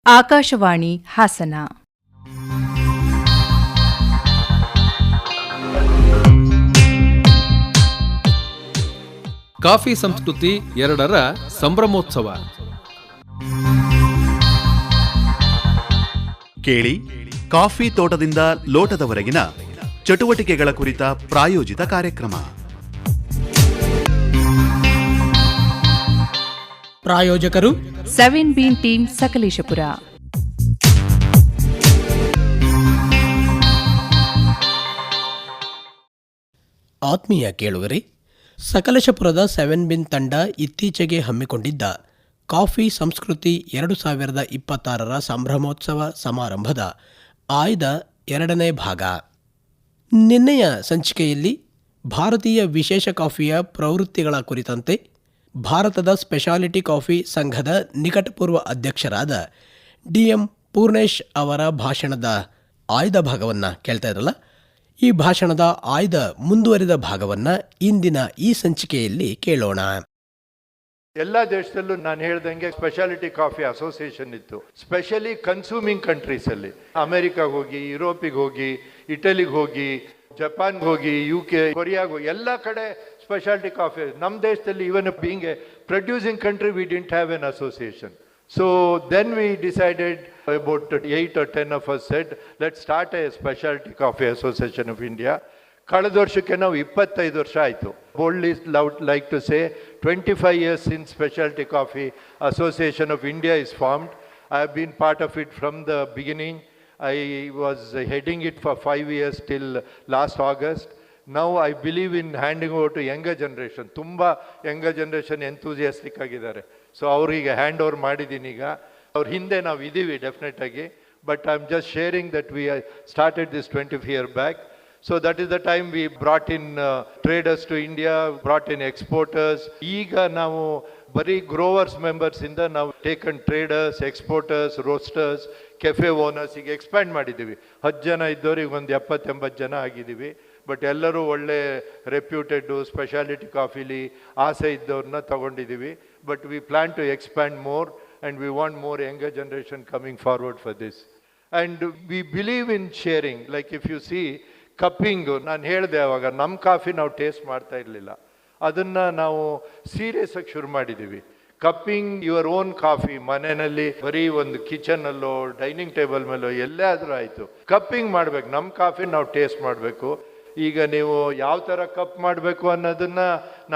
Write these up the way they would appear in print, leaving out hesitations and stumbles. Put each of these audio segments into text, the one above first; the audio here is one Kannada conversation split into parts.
ಆಕಾಶವಾಣಿ ಹಾಸನ. ಕಾಫಿ ಸಂಸ್ಕೃತಿ 2ರ ಸಂಭ್ರಮೋತ್ಸವ ಕೇಳಿ, ಕಾಫಿ ತೋಟದಿಂದ ಲೋಟದವರೆಗಿನ ಚಟುವಟಿಕೆಗಳ ಕುರಿತ ಪ್ರಾಯೋಜಿತ ಕಾರ್ಯಕ್ರಮ. ಪ್ರಾಯೋಜಕರು 7 ಬೀನ್ ಟೀಮ್ ಸಕಲೇಶಪುರ. ಆತ್ಮೀಯ ಕೇಳುಗರೆ, ಸಕಲೇಶಪುರದ 7 ಬಿನ್ ತಂಡ ಇತ್ತೀಚೆಗೆ ಹಮ್ಮಿಕೊಂಡಿದ್ದ ಕಾಫಿ ಸಂಸ್ಕೃತಿ 2026ರ ಸಂಭ್ರಮೋತ್ಸವ ಸಮಾರಂಭದ ಆಯ್ದ 2ನೇ ಭಾಗ. ನಿನ್ನೆಯ ಸಂಚಿಕೆಯಲ್ಲಿ ಭಾರತೀಯ ವಿಶೇಷ ಕಾಫಿಯ ಪ್ರವೃತ್ತಿಗಳ ಕುರಿತಂತೆ ಭಾರತದ ಸ್ಪೆಷಾಲಿಟಿ ಕಾಫಿ ಸಂಘದ ನಿಕಟಪೂರ್ವ ಅಧ್ಯಕ್ಷರಾದ DM ಪೂರ್ಣೇಶ್ ಅವರ ಭಾಷಣದ ಆಯ್ದ ಭಾಗವನ್ನು ಕೇಳ್ತಾ ಇರಲ್ಲ. ಈ ಭಾಷಣದ ಆಯ್ದ ಮುಂದುವರಿದ ಭಾಗವನ್ನು ಇಂದಿನ ಈ ಸಂಚಿಕೆಯಲ್ಲಿ ಕೇಳೋಣ. ಎಲ್ಲ ದೇಶದಲ್ಲೂ ನಾನು ಹೇಳ್ದಂಗೆ ಸ್ಪೆಷಾಲಿಟಿ ಕಾಫಿ ಅಸೋಸಿಯೇಷನ್ ಇತ್ತು. ಸ್ಪೆಷಲಿ ಕನ್ಸ್ಯೂಮಿಂಗ್ ಕಂಟ್ರೀಸ್ ಅಲ್ಲಿ ಅಮೆರಿಕಾಗ ಹೋಗಿ, ಯುರೋಪಿಗೆ ಹೋಗಿ, ಇಟಲಿಗೆ ಹೋಗಿ, ಜಪಾನ್ಗೆ ಹೋಗಿ, UK, ಕೊರಿಯಾಗ ಹೋಗಿ, ಎಲ್ಲ ಕಡೆ ಸ್ಪೆಷಾಲಿಟಿ ಕಾಫಿ. ನಮ್ಮ ದೇಶದಲ್ಲಿ even being a producing country we didn't have an association. So then we decided, about 8 or 10 of us said, let's start a Specialty Coffee Association of India. ಕಳೆದ ವರ್ಷಕ್ಕೆ ನಾವು 25 ವರ್ಷ ಆಯಿತು. Boldly like to say 25 years since Specialty Coffee Association of India is formed. I have been part of it from the beginning. I was heading it for 5 years till last August. Now I believe in handing over to younger generation. ತುಂಬ ಯಂಗರ್ ಜನರೇಷನ್ ಎಂಥೂಸಿಯಾಸ್ಟಿಕ್ ಆಗಿದ್ದಾರೆ. ಸೊ ಅವರಿಗೆ ಹ್ಯಾಂಡ್ ಓವರ್ ಮಾಡಿದ್ದೀನಿ. ಈಗ ಅವ್ರ ಹಿಂದೆ ನಾವು ಇದ್ದೀವಿ ಡೆಫಿನೆಟ್ ಆಗಿ, but I am just sharing that we started this 25 years back. So that is the time we brought in traders to India, brought in exporters. ಈಗ ನಾವು ಬರೀ ಗ್ರೋವರ್ಸ್ ಮೆಂಬರ್ಸ್ ಇಂದ ನಾವು taken traders, exporters, roasters, cafe owners ಈಗ ಎಕ್ಸ್ಪ್ಯಾಂಡ್ ಮಾಡಿದ್ದೀವಿ. 10 ಜನ ಇದ್ದವ್ರಿಗೆ ಒಂದು 70-80 ಜನ ಆಗಿದ್ದೀವಿ. ಬಟ್ ಎಲ್ಲರೂ ಒಳ್ಳೆ ರೆಪ್ಯೂಟೆಡ್ ಸ್ಪೆಷಾಲಿಟಿ ಕಾಫಿಲಿ ಆಸೆ ಇದ್ದವ್ರನ್ನ ತಗೊಂಡಿದ್ದೀವಿ. But we plan to expand more and we want more younger generation coming forward for this. And we believe in sharing. Like if you see cupping, ನಾನು ಹೇಳಿದೆ ಅವಾಗ ನಮ್ಮ ಕಾಫಿ ನಾವು ಟೇಸ್ಟ್ ಮಾಡ್ತಾ ಇರಲಿಲ್ಲ, ಅದನ್ನು ನಾವು ಸೀರಿಯಸ್ ಆಗಿ ಶುರು ಮಾಡಿದ್ದೀವಿ. ಕಪ್ಪಿಂಗ್ ಯುವರ್ ಓನ್ ಕಾಫಿ, ಮನೆಯಲ್ಲಿ ಬರೀ ಒಂದು ಕಿಚನಲ್ಲೋ ಡೈನಿಂಗ್ ಟೇಬಲ್ ಮೇಲೋ ಎಲ್ಲೇ ಆದರೂ ಆಯಿತು, ಕಪ್ಪಿಂಗ್ ಮಾಡಬೇಕು. ನಮ್ಮ ಕಾಫಿ ನಾವು ಟೇಸ್ಟ್ ಮಾಡಬೇಕು. ಈಗ ನೀವು ಯಾವ ಥರ ಕಪ್ ಮಾಡಬೇಕು ಅನ್ನೋದನ್ನ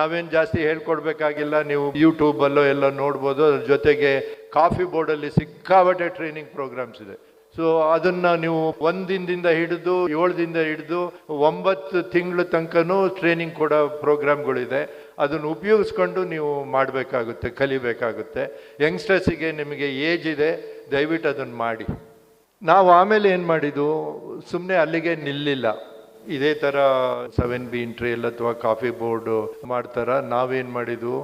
ನಾವೇನು ಜಾಸ್ತಿ ಹೇಳ್ಕೊಡ್ಬೇಕಾಗಿಲ್ಲ. ನೀವು ಯೂಟ್ಯೂಬಲ್ಲೋ ಎಲ್ಲ ನೋಡ್ಬೋದು. ಅದ್ರ ಜೊತೆಗೆ ಕಾಫಿ ಬೋರ್ಡಲ್ಲಿ ಸಿಕ್ಕಾಬಟ್ಟೆ ಟ್ರೈನಿಂಗ್ ಪ್ರೋಗ್ರಾಮ್ಸ್ ಇದೆ. ಸೊ ಅದನ್ನು ನೀವು 1 ದಿನದಿಂದ ಹಿಡಿದು 7 ದಿನದಿಂದ ಹಿಡಿದು 9 ತಿಂಗಳ ತನಕನೂ ಟ್ರೈನಿಂಗ್ ಕೊಡೋ ಪ್ರೋಗ್ರಾಮ್ಗಳಿದೆ. ಅದನ್ನು ಉಪಯೋಗಿಸ್ಕೊಂಡು ನೀವು ಮಾಡಬೇಕಾಗುತ್ತೆ, ಕಲಿಬೇಕಾಗುತ್ತೆ. ಯಂಗ್ಸ್ಟರ್ಸಿಗೆ ನಿಮಗೆ ಏಜ್ ಇದೆ, ದಯವಿಟ್ಟು ಅದನ್ನು ಮಾಡಿ. ನಾವು ಆಮೇಲೆ ಏನು ಮಾಡಿದ್ದು, ಸುಮ್ಮನೆ ಅಲ್ಲಿಗೆ ನಿಲ್ಲಿಲ್ಲ. ಇದೇ ಥರ 7 ಬೀನ್ ಟ್ರೇಲ್ ಅಥವಾ ಕಾಫಿ ಬೋರ್ಡು ಮಾಡ್ತಾರ. ನಾವೇನು ಮಾಡಿದ್ದು,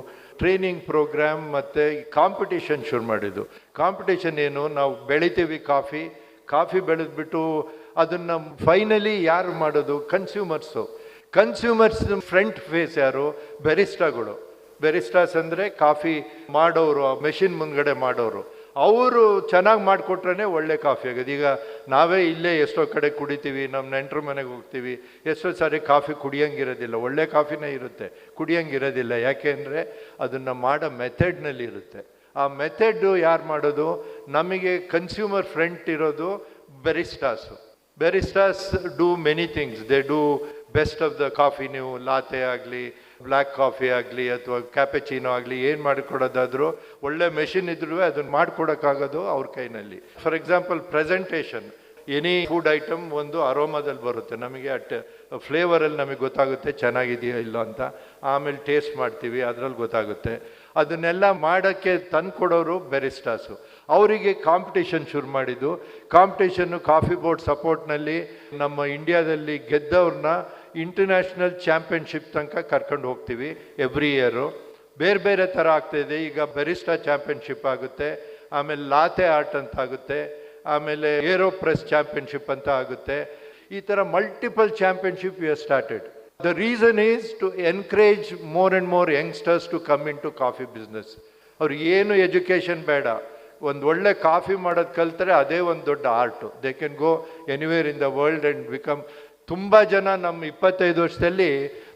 ಟ್ರೈನಿಂಗ್ ಪ್ರೋಗ್ರಾಮ್ ಮತ್ತು ಕಾಂಪಿಟೇಷನ್ ಶುರು ಮಾಡಿದ್ದು. ಕಾಂಪಿಟೇಷನ್ ಏನು, ನಾವು ಬೆಳಿತೀವಿ ಕಾಫಿ ಬೆಳೆದ್ಬಿಟ್ಟು ಅದನ್ನು ಫೈನಲಿ ಯಾರು ಮಾಡೋದು, ಕನ್ಸ್ಯೂಮರ್ಸ್ ಫ್ರಂಟ್ ಫೇಸ್ ಯಾರು, ಬೆರಿಸ್ಟಾಗಳು. ಬೆರಿಸ್ಟಾಸ್ ಅಂದರೆ ಕಾಫಿ ಮಾಡೋರು, ಮೆಷಿನ್ ಮುಂದ್ಗಡೆ ಮಾಡೋರು. ಅವರು ಚೆನ್ನಾಗಿ ಮಾಡಿಕೊಟ್ರೆ ಒಳ್ಳೆ ಕಾಫಿ ಆಗೋದು. ಈಗ ನಾವೇ ಇಲ್ಲೇ ಎಷ್ಟೋ ಕಡೆ ಕುಡಿತೀವಿ, ನಮ್ಮ ನೆಂಟರ ಮನೆಗೆ ಹೋಗ್ತೀವಿ, ಎಷ್ಟೋ ಸಾರಿ ಕಾಫಿ ಕುಡಿಯೋಂಗಿರೋದಿಲ್ಲ. ಒಳ್ಳೆ ಕಾಫಿನೇ ಇರುತ್ತೆ, ಕುಡಿಯೋಂಗಿರೋದಿಲ್ಲ. ಯಾಕೆ ಅಂದರೆ ಅದನ್ನು ಮಾಡೋ ಮೆಥಡ್ನಲ್ಲಿ ಇರುತ್ತೆ. ಆ ಮೆಥಡ್ ಯಾರು ಮಾಡೋದು, ನಮಗೆ ಕನ್ಸ್ಯೂಮರ್ ಫ್ರಂಟ್ ಇರೋದು baristas do many things. They do best of the coffee. ನೀವು ಲಾತೆ ಆಗಲಿ, ಬ್ಲ್ಯಾಕ್ ಕಾಫಿ ಆಗಲಿ ಅಥವಾ ಕ್ಯಾಪೆಚಿನೋ ಆಗಲಿ, ಏನು ಮಾಡಿಕೊಡೋದಾದರೂ ಒಳ್ಳೆ ಮೆಷಿನ್ ಇದ್ರೂ ಅದನ್ನು ಮಾಡಿಕೊಡೋಕ್ಕಾಗೋದು ಅವ್ರ ಕೈನಲ್ಲಿ. For example presentation, any food item ಒಂದು ಅರೋಮಾದಲ್ಲಿ ಬರುತ್ತೆ. ನಮಗೆ ಫ್ಲೇವರಲ್ಲಿ ನಮಗೆ ಗೊತ್ತಾಗುತ್ತೆ ಚೆನ್ನಾಗಿದೆಯೋ ಇಲ್ಲ ಅಂತ. ಆಮೇಲೆ ಟೇಸ್ಟ್ ಮಾಡ್ತೀವಿ, ಅದರಲ್ಲಿ ಗೊತ್ತಾಗುತ್ತೆ. ಅದನ್ನೆಲ್ಲ ಮಾಡೋಕ್ಕೆ ತಂದುಕೊಡೋರು ಬೆರಿಸ್ಟಾಸು. ಅವರಿಗೆ ಕಾಂಪಿಟೇಷನ್ ಶುರು ಮಾಡಿದ್ದು. ಕಾಂಪಿಟೇಷನ್ನು ಕಾಫಿ ಬೋರ್ಡ್ ಸಪೋರ್ಟ್ನಲ್ಲಿ ನಮ್ಮ ಇಂಡಿಯಾದಲ್ಲಿ ಗೆದ್ದವ್ರನ್ನ ಇಂಟರ್ನ್ಯಾಷನಲ್ ಚಾಂಪಿಯನ್ಶಿಪ್ ತನಕ ಕರ್ಕೊಂಡು ಹೋಗ್ತೀವಿ ಎವ್ರಿ ಇಯರು. ಬೇರೆ ಬೇರೆ ಥರ ಆಗ್ತಾಯಿದೆ. ಈಗ ಬೆರಿಸ್ಟಾ ಚಾಂಪಿಯನ್ಶಿಪ್ ಆಗುತ್ತೆ, ಆಮೇಲೆ ಲಾತೆ ಆರ್ಟ್ ಅಂತ ಆಗುತ್ತೆ, ಆಮೇಲೆ ಏರೋ ಪ್ರೆಸ್ ಚಾಂಪಿಯನ್ಶಿಪ್ ಅಂತ ಆಗುತ್ತೆ. ಈ ಥರ multiple championship we have started. The reason is to encourage more and more youngsters to come into coffee business. ಅವ್ರಿಗೆ ಏನು ಎಜುಕೇಷನ್ ಬೇಡ, ಒಂದು ಒಳ್ಳೆ ಕಾಫಿ ಮಾಡೋದು ಕಲ್ತರೆ ಅದೇ ಒಂದು ದೊಡ್ಡ art. They can go anywhere in the world and become. ತುಂಬ ಜನ ನಮ್ಮ 25 ವರ್ಷದಲ್ಲಿ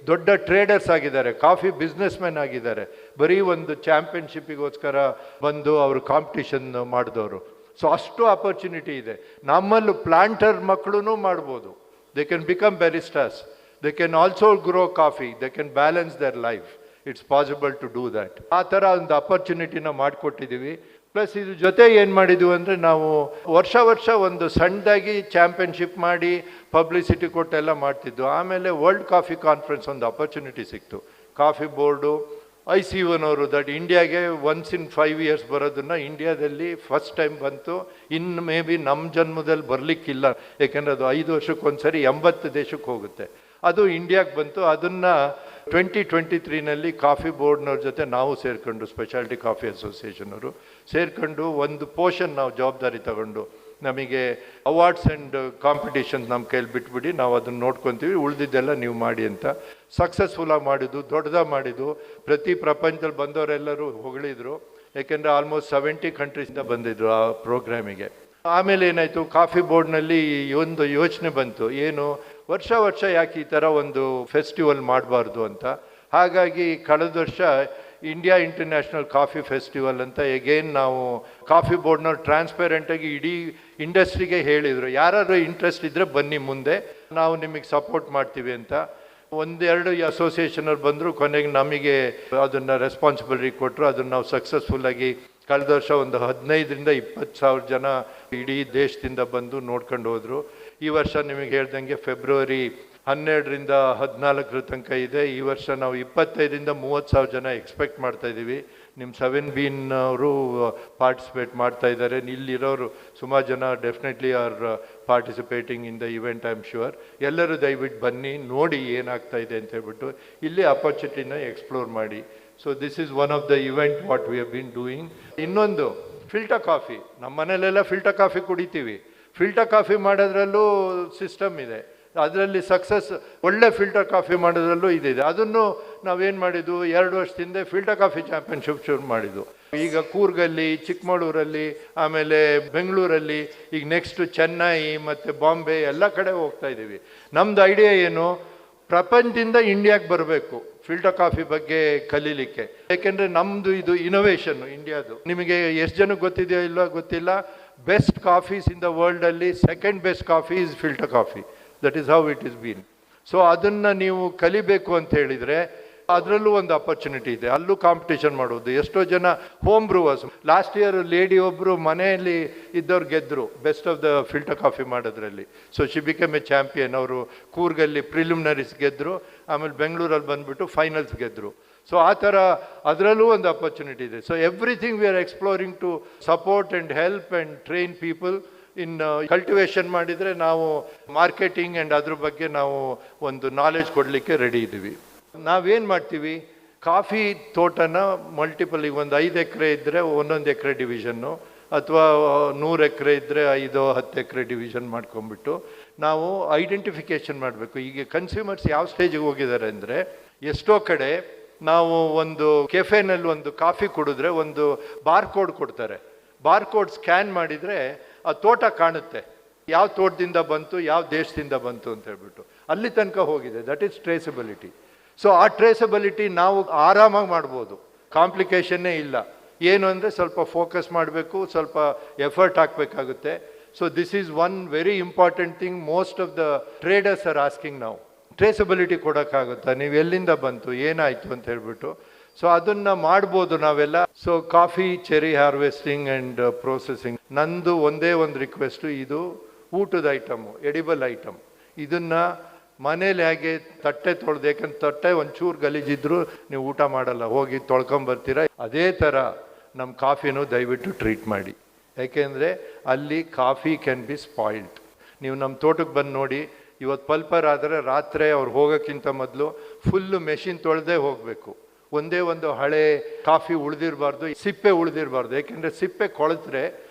ದೊಡ್ಡ ಟ್ರೇಡರ್ಸ್ ಆಗಿದ್ದಾರೆ, ಕಾಫಿ ಬಿಸ್ನೆಸ್ ಮ್ಯಾನ್ ಆಗಿದ್ದಾರೆ, ಬರೀ ಒಂದು ಚಾಂಪಿಯನ್ಶಿಪ್ಪಿಗೋಸ್ಕರ ಬಂದು ಅವರು ಕಾಂಪಿಟಿಷನ್ ಮಾಡಿದವರು. ಸೊ ಅಷ್ಟು ಆಪರ್ಚುನಿಟಿ ಇದೆ. ನಮ್ಮಲ್ಲೂ ಪ್ಲಾಂಟರ್ ಮಕ್ಕಳು ಮಾಡ್ಬೋದು. They can become baristas, they can also grow coffee, they can balance their life. It's possible to do that. ಆ ಥರ ಒಂದು ಅಪರ್ಚುನಿಟಿನ ಮಾಡಿಕೊಟ್ಟಿದ್ದೀವಿ. ಪ್ಲಸ್ ಇದ್ರ ಜೊತೆ ಏನು ಮಾಡಿದ್ವಿ ಅಂದರೆ, ನಾವು ವರ್ಷ ಒಂದು ಸಣ್ಣದಾಗಿ ಚಾಂಪಿಯನ್ಶಿಪ್ ಮಾಡಿ ಪಬ್ಲಿಸಿಟಿ ಕೊಟ್ಟೆಲ್ಲ ಮಾಡ್ತಿದ್ದು. ಆಮೇಲೆ ವರ್ಲ್ಡ್ ಕಾಫಿ ಕಾನ್ಫರೆನ್ಸ್ ಒಂದು ಅಪರ್ಚುನಿಟಿ ಸಿಕ್ತು. ಕಾಫಿ ಬೋರ್ಡು ICOನವರು ದಟ್ ಇಂಡಿಯಾಗೆ ಒನ್ಸ್ ಇನ್ 5 years ಬರೋದನ್ನು ಇಂಡಿಯಾದಲ್ಲಿ ಫಸ್ಟ್ ಟೈಮ್ ಬಂತು. ಇನ್ನು ಮೇ ಬಿ ನಮ್ಮ ಜನ್ಮದಲ್ಲಿ ಬರಲಿಕ್ಕಿಲ್ಲ, ಯಾಕೆಂದರೆ ಅದು 5 ವರ್ಷಕ್ಕೊಂದ್ಸರಿ 80 ದೇಶಕ್ಕೆ ಹೋಗುತ್ತೆ. ಅದು ಇಂಡಿಯಾಗೆ ಬಂತು. ಅದನ್ನು 2023ನಲ್ಲಿ ಕಾಫಿ ಬೋರ್ಡ್ನವ್ರ ಜೊತೆ ನಾವು ಸೇರಿಕೊಂಡು, ಸ್ಪೆಷಾಲಿಟಿ ಕಾಫಿ ಅಸೋಸಿಯೇಷನ್ ಅವರು ಸೇರಿಕೊಂಡು ಒಂದು ಪೋರ್ಷನ್ ನಾವು ಜವಾಬ್ದಾರಿ ತಗೊಂಡು, ನಮಗೆ ಅವಾರ್ಡ್ಸ್ ಆ್ಯಂಡ್ ಕಾಂಪಿಟೇಷನ್ ನಮ್ಮ ಕೈಲಿ ಬಿಟ್ಬಿಡಿ, ನಾವು ಅದನ್ನು ನೋಡ್ಕೊತೀವಿ, ಉಳಿದಿದ್ದೆಲ್ಲ ನೀವು ಮಾಡಿ ಅಂತ ಸಕ್ಸಸ್ಫುಲ್ಲಾಗಿ ಮಾಡಿದ್ದು, ದೊಡ್ಡದಾಗಿ ಮಾಡಿದ್ದು. ಪ್ರತಿ ಪ್ರಪಂಚದಲ್ಲಿ ಬಂದವರೆಲ್ಲರೂ ಹೊಗಳಿದ್ರು, ಯಾಕೆಂದರೆ ಆಲ್ಮೋಸ್ಟ್ 70 ಕಂಟ್ರೀಸಿಂದ ಬಂದಿದ್ರು ಆ ಪ್ರೋಗ್ರಾಮಿಗೆ. ಆಮೇಲೆ ಏನಾಯಿತು, ಕಾಫಿ ಬೋರ್ಡ್ನಲ್ಲಿ ಒಂದು ಯೋಚನೆ ಬಂತು, ಏನು ವರ್ಷ ಯಾಕೆ ಈ ಥರ ಒಂದು ಫೆಸ್ಟಿವಲ್ ಮಾಡಬಾರ್ದು ಅಂತ. ಹಾಗಾಗಿ ಕಳೆದ ವರ್ಷ ಇಂಡಿಯಾ ಇಂಟರ್ನ್ಯಾಷನಲ್ ಕಾಫಿ ಫೆಸ್ಟಿವಲ್ ಅಂತ ಎಗೇನ್ ನಾವು ಕಾಫಿ ಬೋರ್ಡ್ನವ್ರು ಟ್ರಾನ್ಸ್ಪೆರೆಂಟಾಗಿ ಇಡೀ ಇಂಡಸ್ಟ್ರಿಗೆ ಹೇಳಿದರು, ಯಾರಾದ್ರೂ ಇಂಟ್ರೆಸ್ಟ್ ಇದ್ದರೆ ಬನ್ನಿ ಮುಂದೆ, ನಾವು ನಿಮಗೆ ಸಪೋರ್ಟ್ ಮಾಡ್ತೀವಿ ಅಂತ. 1-2 ಅಸೋಸಿಯೇಷನವ್ರು ಬಂದರು. ಕೊನೆಗೆ ನಮಗೆ ಅದನ್ನು ರೆಸ್ಪಾನ್ಸಿಬಿಲಿಟಿ ಕೊಟ್ಟರು. ಅದನ್ನು ನಾವು ಸಕ್ಸಸ್ಫುಲ್ಲಾಗಿ ಕಳೆದ ವರ್ಷ ಒಂದು 15,000-20,000 ಜನ ಇಡೀ ದೇಶದಿಂದ ಬಂದು ನೋಡ್ಕೊಂಡು ಹೋದರು. ಈ ವರ್ಷ ನಿಮಗೆ ಹೇಳ್ದಂಗೆ ಫೆಬ್ರವರಿ 12-14 ತನಕ ಇದೆ. ಈ ವರ್ಷ ನಾವು 25,000-30,000 ಜನ ಎಕ್ಸ್ಪೆಕ್ಟ್ ಮಾಡ್ತಾಯಿದ್ದೀವಿ. ನಿಮ್ಮ 7 ಅವರು ಪಾರ್ಟಿಸಿಪೇಟ್ ಮಾಡ್ತಾ ಇದ್ದಾರೆ. ಇಲ್ಲಿರೋರು ಸುಮಾರು ಜನ definitely R participating in the event, I am sure. ಎಲ್ಲರೂ ದಯವಿಟ್ಟು ಬನ್ನಿ, ನೋಡಿ ಏನಾಗ್ತಾ ಇದೆ ಅಂತ ಹೇಳ್ಬಿಟ್ಟು ಇಲ್ಲಿ ಅಪರ್ಚುನಿಟಿನ ಎಕ್ಸ್ಪ್ಲೋರ್ ಮಾಡಿ. So this is one of the event what we have been doing. ಇನ್ನೊಂದು ಫಿಲ್ಟರ್ ಕಾಫಿ. ನಮ್ಮ ಮನೇಲೆಲ್ಲ ಫಿಲ್ಟರ್ ಕಾಫಿ ಕುಡಿತೀವಿ. ಫಿಲ್ಟರ್ ಕಾಫಿ ಮಾಡೋದ್ರಲ್ಲೂ ಸಿಸ್ಟಮ್ ಇದೆ. ಅದರಲ್ಲಿ ಸಕ್ಸಸ್, ಒಳ್ಳೆ ಫಿಲ್ಟರ್ ಕಾಫಿ ಮಾಡೋದ್ರಲ್ಲೂ ಇದಿದೆ. ಅದನ್ನು ನಾವೇನು ಮಾಡಿದ್ದು, 2 ವರ್ಷದಿಂದ ಫಿಲ್ಟರ್ ಕಾಫಿ ಚಾಂಪಿಯನ್ಶಿಪ್ ಶುರು ಮಾಡಿದ್ದು. ಈಗ ಕೂರ್ಗಲ್ಲಿ, ಚಿಕ್ಕಮಗಳೂರಲ್ಲಿ, ಆಮೇಲೆ ಬೆಂಗಳೂರಲ್ಲಿ, ಈಗ ನೆಕ್ಸ್ಟ್ ಚೆನ್ನೈ ಮತ್ತು ಬಾಂಬೆ ಎಲ್ಲ ಕಡೆ ಹೋಗ್ತಾ ಇದ್ದೀವಿ. ನಮ್ಮದು ಐಡಿಯಾ ಏನು, ಪ್ರಪಂಚದಿಂದ ಇಂಡಿಯಾಗೆ ಬರಬೇಕು ಫಿಲ್ಟರ್ ಕಾಫಿ ಬಗ್ಗೆ ಕಲೀಲಿಕ್ಕೆ. ಯಾಕೆಂದರೆ ನಮ್ಮದು ಇದು ಇನೋವೇಷನ್ನು ಇಂಡಿಯಾದು. ನಿಮಗೆ ಎಷ್ಟು ಜನಕ್ಕೆ ಗೊತ್ತಿದೆಯೋ ಇಲ್ಲೋ ಗೊತ್ತಿಲ್ಲ, ಬೆಸ್ಟ್ ಕಾಫೀಸ್ ಇನ್ ದ ವರ್ಲ್ಡಲ್ಲಿ second best coffee is filter coffee. That is how it is been. So ಅದನ್ನು ನೀವು ಕಲಿಬೇಕು ಅಂತ ಹೇಳಿದರೆ ಅದರಲ್ಲೂ ಒಂದು ಅಪರ್ಚುನಿಟಿ ಇದೆ. ಅಲ್ಲೂ ಕಾಂಪಿಟೇಷನ್ ಮಾಡೋದು. ಎಷ್ಟೋ ಜನ home brewers. Last year lady ಒಬ್ಬರು ಮನೆಯಲ್ಲಿ ಇದ್ದವ್ರು ಗೆದ್ದರು best of the filter coffee ಮಾಡೋದ್ರಲ್ಲಿ. So she become a champion. ಅವರು ಕೂರ್ಗಲ್ಲಿ ಪ್ರಿಲಿಮಿನರೀಸ್ ಗೆದ್ದರು, ಆಮೇಲೆ ಬೆಂಗಳೂರಲ್ಲಿ ಬಂದುಬಿಟ್ಟು ಫೈನಲ್ಸ್ ಗೆದ್ದರು. ಸೊ ಆ ಥರ ಅದರಲ್ಲೂ ಒಂದು ಅಪರ್ಚುನಿಟಿ ಇದೆ. So everything we are exploring to support and help and train people in cultivation ಮಾಡಿದರೆ ನಾವು ಮಾರ್ಕೆಟಿಂಗ್ ಆ್ಯಂಡ್ ಅದ್ರ ಬಗ್ಗೆ ನಾವು ಒಂದು ನಾಲೆಜ್ ಕೊಡಲಿಕ್ಕೆ ರೆಡಿ ಇದ್ದೀವಿ. ನಾವೇನು ಮಾಡ್ತೀವಿ, ಕಾಫಿ ತೋಟನ ಮಲ್ಟಿಪಲ್, ಈಗ ಒಂದು 5 ಎಕರೆ ಇದ್ದರೆ 1 ಎಕರೆ ಡಿವಿಷನ್ನು, ಅಥವಾ 100 ಎಕರೆ ಇದ್ದರೆ 5-10 ಎಕರೆ ಡಿವಿಷನ್ ಮಾಡ್ಕೊಂಡ್ಬಿಟ್ಟು ನಾವು ಐಡೆಂಟಿಫಿಕೇಷನ್ ಮಾಡಬೇಕು. ಈಗ ಕನ್ಸ್ಯೂಮರ್ಸ್ ಯಾವ ಸ್ಟೇಜಿಗೆ ಹೋಗಿದ್ದಾರೆ ಅಂದರೆ, ಎಷ್ಟೋ ಕಡೆ ನಾವು ಒಂದು ಕೆಫೆನಲ್ಲಿ ಒಂದು ಕಾಫಿ ಕುಡಿದ್ರೆ ಒಂದು ಬಾರ್ಕೋಡ್ ಕೊಡ್ತಾರೆ. ಬಾರ್ಕೋಡ್ ಸ್ಕ್ಯಾನ್ ಮಾಡಿದರೆ ಆ ತೋಟ ಕಾಣುತ್ತೆ, ಯಾವ ತೋಟದಿಂದ ಬಂತು, ಯಾವ ದೇಶದಿಂದ ಬಂತು ಅಂತ ಹೇಳ್ಬಿಟ್ಟು. ಅಲ್ಲಿ ತನಕ ಹೋಗಿದೆ. That is traceability. ಸೊ ಆ ಟ್ರೇಸಬಿಲಿಟಿ ನಾವು ಆರಾಮಾಗಿ ಮಾಡ್ಬೋದು, ಕಾಂಪ್ಲಿಕೇಶನ್ನೇ ಇಲ್ಲ. ಏನು ಅಂದರೆ ಸ್ವಲ್ಪ ಫೋಕಸ್ ಮಾಡಬೇಕು, ಸ್ವಲ್ಪ ಎಫರ್ಟ್ ಹಾಕಬೇಕಾಗುತ್ತೆ. So this is one very important thing most of the traders are asking ನಾವು. ಟ್ರೇಸಬಿಲಿಟಿ ಕೊಡೋಕ್ಕಾಗುತ್ತಾ, ನೀವು ಎಲ್ಲಿಂದ ಬಂತು, ಏನಾಯಿತು ಅಂತ ಹೇಳ್ಬಿಟ್ಟು. ಸೊ ಅದನ್ನು ಮಾಡ್ಬೋದು ನಾವೆಲ್ಲ. So coffee cherry harvesting and processing, ನಂದು ಒಂದೇ ಒಂದು ರಿಕ್ವೆಸ್ಟು, ಇದು ಊಟದ ಐಟಮು, ಎಡಿಬಲ್ ಐಟಮ್. ಇದನ್ನು ಮನೇಲಿ ಹೇಗೆ ತಟ್ಟೆ ತೊಳೆದು, ಯಾಕಂದ್ರೆ ತಟ್ಟೆ ಒಂಚೂರು ಗಲೀಜಿದ್ರು ನೀವು ಊಟ ಮಾಡಲ್ಲ, ಹೋಗಿ ತೊಳ್ಕೊಂಬರ್ತೀರ. ಅದೇ ಥರ ನಮ್ಮ ಕಾಫಿನೂ ದಯವಿಟ್ಟು ಟ್ರೀಟ್ ಮಾಡಿ. ಯಾಕೆಂದರೆ ಅಲ್ಲಿ ಕಾಫಿ ಕ್ಯಾನ್ ಬಿ ಸ್ಪಾಯಿಲ್ಡ್. ನೀವು ನಮ್ಮ ತೋಟಕ್ಕೆ ಬಂದು ನೋಡಿ, ಇವತ್ತು ಪಲ್ಪರ್ ಆದರೆ ರಾತ್ರಿ ಅವ್ರು ಹೋಗೋಕ್ಕಿಂತ ಮೊದಲು ಫುಲ್ಲು ಮೆಷಿನ್ ತೊಳೆದೇ ಹೋಗಬೇಕು. ಒಂದೇ ಒಂದು ಹಳೆ ಕಾಫಿ ಉಳಿದಿರಬಾರ್ದು, ಸಿಪ್ಪೆ ಉಳಿದಿರಬಾರ್ದು. ಯಾಕೆಂದರೆ ಸಿಪ್ಪೆ ಕೊಳೆತ್ರೆ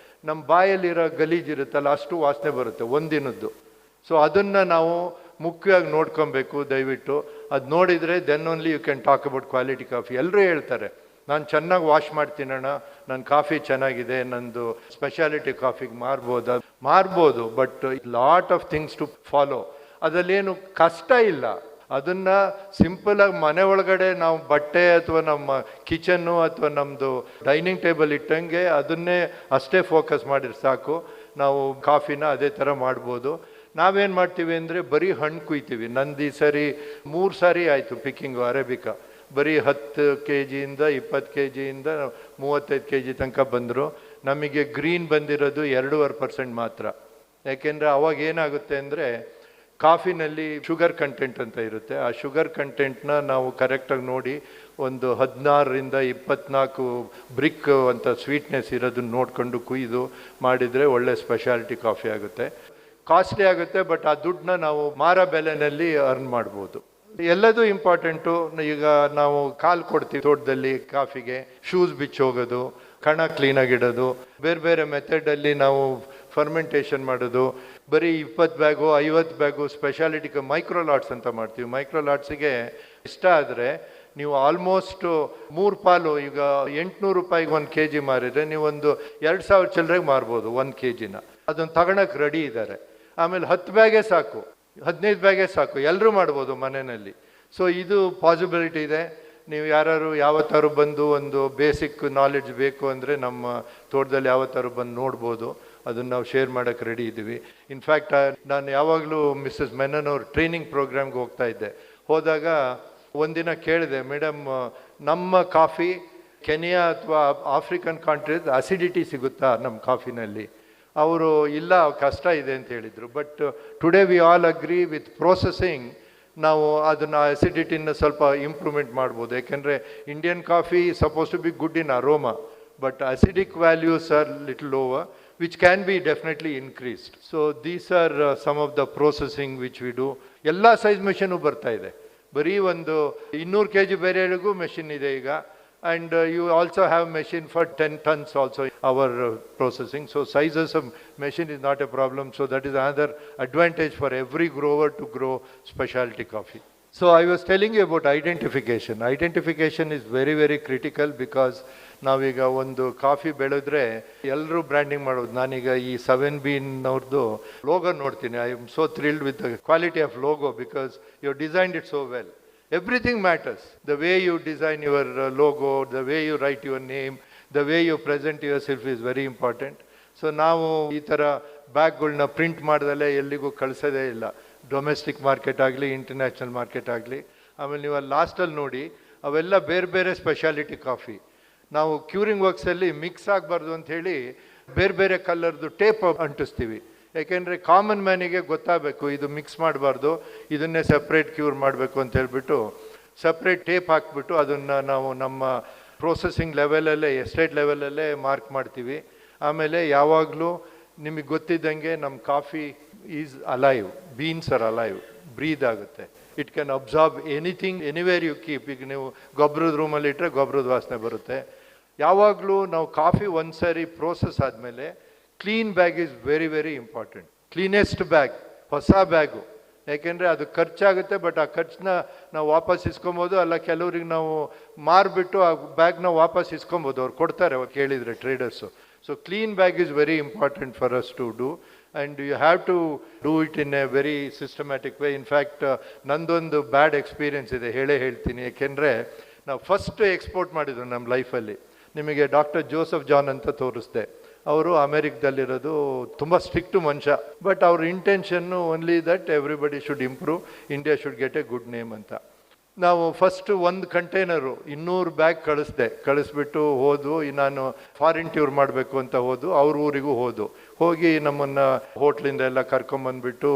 ನಮ್ಮ ಬಾಯಲ್ಲಿರೋ ಗಲೀಜಿರುತ್ತಲ್ಲ, ಅಷ್ಟು ವಾಸನೆ ಬರುತ್ತೆ ಒಂದಿನದ್ದು. ಸೊ ಅದನ್ನು ನಾವು ಮುಖ್ಯವಾಗಿ ನೋಡ್ಕೊಬೇಕು ದಯವಿಟ್ಟು. ಅದು ನೋಡಿದರೆ then only you can talk about quality coffee. ಎಲ್ಲರೂ ಹೇಳ್ತಾರೆ, ನಾನು ಚೆನ್ನಾಗಿ ವಾಶ್ ಮಾಡ್ತೀನಣ್ಣ, ನನ್ನ ಕಾಫಿ ಚೆನ್ನಾಗಿದೆ, ನಂದು ಸ್ಪೆಷಾಲಿಟಿ ಕಾಫಿಗೆ ಮಾರ್ಬೋದು, but lot of things to follow. ಅದರಲ್ಲೇನು ಕಷ್ಟ ಇಲ್ಲ. ಅದನ್ನು ಸಿಂಪಲಾಗಿ ಮನೆ ಒಳಗಡೆ ನಾವು ಬಟ್ಟೆ ಅಥವಾ ನಮ್ಮ ಕಿಚನ್ನು ಅಥವಾ ನಮ್ಮದು ಡೈನಿಂಗ್ ಟೇಬಲ್ ಇಟ್ಟಂಗೆ ಅದನ್ನೇ ಅಷ್ಟೇ ಫೋಕಸ್ ಮಾಡಿದ್ರೆ ಸಾಕು. ನಾವು ಕಾಫಿನ ಅದೇ ಥರ ಮಾಡ್ಬೋದು. ನಾವೇನು ಮಾಡ್ತೀವಿ ಅಂದರೆ ಬರೀ ಹಣ್ಣು ಕುಯ್ತೀವಿ. ನಂದು ಈ ಸರಿ 3 ಸಾರಿ ಆಯಿತು ಪಿಕ್ಕಿಂಗು ಅರೇಬಿಕಾ. ಬರೀ 10 kg 20 kg 35 kg ತನಕ ಬಂದರು. ನಮಗೆ ಗ್ರೀನ್ ಬಂದಿರೋದು 2.5% ಮಾತ್ರ. ಯಾಕೆಂದರೆ ಅವಾಗ ಏನಾಗುತ್ತೆ ಅಂದರೆ ಕಾಫಿನಲ್ಲಿ ಶುಗರ್ ಕಂಟೆಂಟ್ ಅಂತ ಇರುತ್ತೆ. ಆ ಶುಗರ್ ಕಂಟೆಂಟ್ನ ನಾವು ಕರೆಕ್ಟಾಗಿ ನೋಡಿ ಒಂದು 16 to 24 ಬ್ರಿಕ್ ಅಂತ ಸ್ವೀಟ್ನೆಸ್ ಇರೋದನ್ನ ನೋಡಿಕೊಂಡು ಕುಯ್ದು ಮಾಡಿದರೆ ಒಳ್ಳೆ ಸ್ಪೆಷಾಲಿಟಿ ಕಾಫಿ ಆಗುತ್ತೆ. ಕಾಸ್ಟ್ಲಿ ಆಗುತ್ತೆ, ಬಟ್ ಆ ದುಡ್ಡನ್ನ ನಾವು ಮಾರೋ ಬೆಲೆನಲ್ಲಿ ಅರ್ನ್ ಮಾಡ್ಬೋದು. ಎಲ್ಲದೂ ಇಂಪಾರ್ಟೆಂಟು. ಈಗ ನಾವು ಕಾಲು ಕೊಡ್ತೀವಿ ತೋಟದಲ್ಲಿ ಕಾಫಿಗೆ, ಶೂಸ್ ಬಿಚ್ಚೋಗೋದು, ಕಣ ಕ್ಲೀನಾಗಿಡೋದು, ಬೇರೆ ಬೇರೆ ಮೆಥಡಲ್ಲಿ ನಾವು ಫರ್ಮೆಂಟೇಷನ್ ಮಾಡೋದು. ಬರೀ 20 bag 50 bag speciality micro lots ಅಂತ ಮಾಡ್ತೀವಿ. ಮೈಕ್ರೋ ಲಾಟ್ಸಿಗೆ ಇಷ್ಟ ಆದರೆ ನೀವು ಆಲ್ಮೋಸ್ಟ್ 3 ಪಾಲು, ಈಗ 800 ರೂಪಾಯಿಗೆ 1 kg ಮಾರಿದರೆ ನೀವು ಒಂದು 2000 ಚಿಲ್ಲರೆಗೆ ಮಾರ್ಬೋದು 1 kg. ಅದನ್ನು ತಗೊಳಕ್ಕೆ ರೆಡಿ ಇದ್ದಾರೆ. ಆಮೇಲೆ 10 ಬ್ಯಾಗೇ ಸಾಕು, 15 ಬ್ಯಾಗೇ ಸಾಕು, ಎಲ್ಲರೂ ಮಾಡ್ಬೋದು ಮನೆಯಲ್ಲಿ. ಸೊ ಇದು ಪಾಸಿಬಿಲಿಟಿ ಇದೆ. ನೀವು ಯಾರು ಯಾವತ್ತಾರು ಬಂದು ಒಂದು ಬೇಸಿಕ್ ನಾಲೆಡ್ಜ್ ಬೇಕು ಅಂದರೆ ನಮ್ಮ ತೋಟದಲ್ಲಿ ಯಾವತ್ತಾರು ಬಂದು ನೋಡ್ಬೋದು. ಅದನ್ನು ನಾವು ಶೇರ್ ಮಾಡೋಕ್ಕೆ ರೆಡಿ ಇದ್ದೀವಿ. ಇನ್ಫ್ಯಾಕ್ಟ್ ನಾನು ಯಾವಾಗಲೂ ಮಿಸ್ಸಸ್ ಮೆನನ್ ಅವ್ರ ಟ್ರೈನಿಂಗ್ ಪ್ರೋಗ್ರಾಮ್ಗೆ ಹೋಗ್ತಾ ಇದ್ದೆ. ಹೋದಾಗ ಒಂದಿನ ಕೇಳಿದೆ, ಮೇಡಮ್ ನಮ್ಮ ಕಾಫಿ ಕೆನಿಯಾ ಅಥವಾ ಆಫ್ರಿಕನ್ ಕಂಟ್ರೀಸ್ ಅಸಿಡಿಟಿ ಸಿಗುತ್ತಾ ನಮ್ಮ ಕಾಫಿನಲ್ಲಿ? ಅವರು ಇಲ್ಲ, ಕಷ್ಟ ಇದೆ ಅಂತ ಹೇಳಿದರು. But today we all agree with processing ನಾವು ಅದನ್ನು ಅಸಿಡಿಟಿನ ಸ್ವಲ್ಪ ಇಂಪ್ರೂವ್ಮೆಂಟ್ ಮಾಡ್ಬೋದು. ಯಾಕೆಂದರೆ Indian coffee suppose to be good in aroma, but acidic values are little lower, which can be definitely increased. So these are some of the processing which we do. ಎಲ್ಲ ಸೈಜ್ ಮೆಷಿನು ಬರ್ತಾ ಇದೆ. ಬರೀ ಒಂದು 200 kg ಬೇರೆಗೂ ಮೆಷಿನ್ ಇದೆ ಈಗ. And you also have machine for 10 tons also our processing. So sizes of machine is not a problem. So that is another advantage for every grower to grow specialty coffee. So I was telling you about identification. Identification is very, very critical because ನಾವೀಗ ಒಂದು ಕಾಫಿ ಬೆಳೆದ್ರೆ ಎಲ್ಲರೂ ಬ್ರ್ಯಾಂಡಿಂಗ್ ಮಾಡೋದು. ನಾನೀಗ ಈ 7bean ಅವ್ರದ್ದು ಲೋಗೋ ನೋಡ್ತೀನಿ. I am so thrilled with the quality of logo because you designed it so well. Everything matters. The way you design your logo, the way you write your name, the way you present yourself is very important. So ನಾವು ಈ ಥರ ಬ್ಯಾಗ್ಗಳನ್ನ ಪ್ರಿಂಟ್ ಮಾಡ್ದಲ್ಲೇ ಎಲ್ಲಿಗೂ ಕಳಿಸೋದೇ ಇಲ್ಲ. ಡೊಮೆಸ್ಟಿಕ್ ಮಾರ್ಕೆಟ್ ಆಗಲಿ, ಇಂಟರ್ನ್ಯಾಷನಲ್ ಮಾರ್ಕೆಟ್ ಆಗಲಿ. ಆಮೇಲೆ ನೀವು ಅಲ್ಲಿ ಲಾಸ್ಟಲ್ಲಿ ನೋಡಿ, ಅವೆಲ್ಲ ಬೇರೆ ಬೇರೆ ಸ್ಪೆಷಾಲಿಟಿ ಕಾಫಿ. ನಾವು ಕ್ಯೂರಿಂಗ್ ವರ್ಕ್ಸಲ್ಲಿ ಮಿಕ್ಸ್ ಆಗಬಾರ್ದು ಅಂಥೇಳಿ ಬೇರೆ ಬೇರೆ ಕಲರ್ದು ಟೇಪ್ ಅಂಟಿಸ್ತೀವಿ. ಯಾಕೆಂದರೆ ಕಾಮನ್ ಮ್ಯಾನಿಗೆ ಗೊತ್ತಾಗಬೇಕು ಇದು ಮಿಕ್ಸ್ ಮಾಡಬಾರ್ದು, ಇದನ್ನೇ ಸಪ್ರೇಟ್ ಕ್ಯೂರ್ ಮಾಡಬೇಕು ಅಂತ ಹೇಳ್ಬಿಟ್ಟು ಸಪ್ರೇಟ್ ಟೇಪ್ ಹಾಕ್ಬಿಟ್ಟು ಅದನ್ನು ನಾವು ನಮ್ಮ ಪ್ರೊಸೆಸಿಂಗ್ ಲೆವೆಲಲ್ಲೇ, ಎಸ್ಟೇಟ್ ಲೆವೆಲಲ್ಲೇ ಮಾರ್ಕ್ ಮಾಡ್ತೀವಿ. ಆಮೇಲೆ ಯಾವಾಗಲೂ ನಿಮಗೆ ಗೊತ್ತಿದ್ದಂಗೆ ನಮ್ಮ coffee is alive, beans are alive, breathe ಆಗುತ್ತೆ. It can absorb anything anywhere you keep. ಈಗ ನೀವು ಗೊಬ್ಬರದ ರೂಮಲ್ಲಿ ಇಟ್ಟರೆ ಗೊಬ್ಬರದ ವಾಸನೆ ಬರುತ್ತೆ. ಯಾವಾಗಲೂ ನಾವು ಕಾಫಿ ಒಂದು ಸಾರಿ ಪ್ರೋಸೆಸ್ ಆದಮೇಲೆ clean bag is very very important. Cleanest bag, ಹೊಸ ಬ್ಯಾಗು. ಯಾಕೆಂದರೆ ಅದು ಖರ್ಚಾಗುತ್ತೆ, ಬಟ್ ಆ ಖರ್ಚನ್ನ ನಾವು ವಾಪಸ್ ಇಸ್ಕೊಬೋದು. ಅಲ್ಲ, ಕೆಲವ್ರಿಗೆ ನಾವು ಮಾರಿಬಿಟ್ಟು ಆ ಬ್ಯಾಗ್ನ ವಾಪಸ್ ಇಸ್ಕೊಬೋದು. ಅವ್ರು ಕೊಡ್ತಾರೆ, ಅವ್ರು ಕೇಳಿದರೆ traders. So clean bag is very important for us to do. And you have to do it in a very systematic way. In fact, ನಂದೊಂದು ಬ್ಯಾಡ್ ಎಕ್ಸ್ಪೀರಿಯನ್ಸ್ ಇದೆ, ಹೇಳ್ತೀನಿ. ಏಕೆಂದರೆ ನಾವು ಫಸ್ಟ್ ಎಕ್ಸ್ಪೋರ್ಟ್ ಮಾಡಿದ್ರು ನಮ್ಮ ಲೈಫಲ್ಲಿ. ನಿಮಗೆ ಡಾಕ್ಟರ್ ಜೋಸೆಫ್ ಜಾನ್ ಅಂತ ತೋರಿಸ್ದೆ. ಅವರು ಅಮೇರಿಕದಲ್ಲಿರೋದು, ತುಂಬ ಸ್ಟ್ರಿಕ್ಟು ಮನುಷ್ಯ. ಬಟ್ ಅವ್ರ intention only that everybody should improve, India should get A good name ಅಂತ. ನಾವು ಫಸ್ಟ್ 1 ಕಂಟೈನರು 200 ಬ್ಯಾಗ್ ಕಳಿಸ್ಬಿಟ್ಟು ಹೋದು. ನಾನು ಫಾರಿನ್ ಟೂರ್ ಮಾಡಬೇಕು ಅಂತ ಅವ್ರ ಊರಿಗೂ ಹೋಗಿ ನಮ್ಮನ್ನು ಹೋಟ್ಲಿಂದ ಎಲ್ಲ ಕರ್ಕೊಂಬಂದ್ಬಿಟ್ಟು